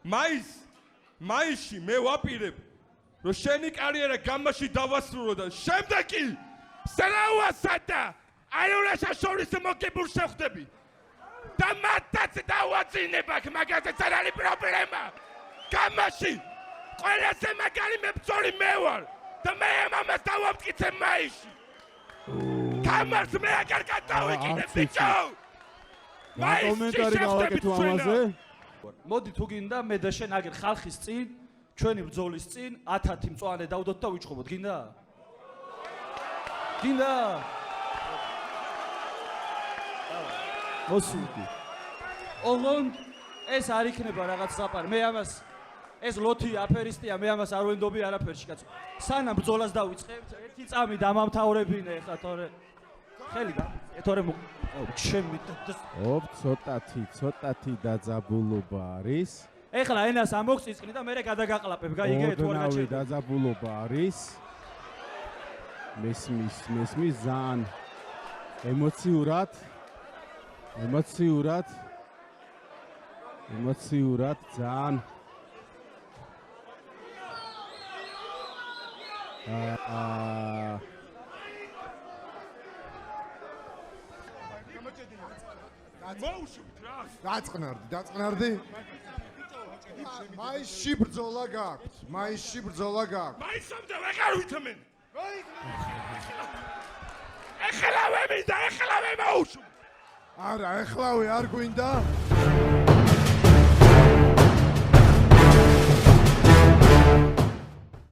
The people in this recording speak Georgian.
მაისში მე ვაპირებ რომ შენი კარიერა გამაში დავასრულო და შემდეგ კი სლავასა და აიურაშა შორის მოგებულ შეხვდები და მათაც დავაძინებ აქ მაგასაც არ არის პრობლემა გამაში ყველაზე მაგარი მებრძოლი მე ვარ და მე ამას დავამტკიცე მაისში გამარს მე აღარ გადავიკიდე ბიჭო კომენტარი გავაკეთო ამაზე მოდი თუ გინდა მე და შენ აგერ ხალხის წინ ჩვენი ბრძოლის წინ 10 მწვანე დავდოთ და ვიჩხობოთ გინდა? გინდა? მოსულდი. ოღონდ ეს არ იქნება რაღაც საპარი. მე ამას ეს ლოთი აფერისტია, მე ამას არ ვენდობი არაფერში კაცო. სანამ ბრძოლას დავიწყებთ, ერთი წამი დამამთავრებინე ხა თორე. ხელი თორე ჩემი ოპ ცოტათი დაძაბულობა არის. ეხლა ენას ამოგწიწკნი და მე გადაგაყლაპებ, გაიგეთ თუ არ გაჩერდა. ოდნავი დაძაბულობა არის. მესმის ზან ემოციურად ზან დაწყნარდი მაისში ბრძოლა გაქვთ მაისამდე ვეღარ ვითმენ ეხლავე მინდა ეხლავე მოუშვ არა ეხლავე არ გვინდა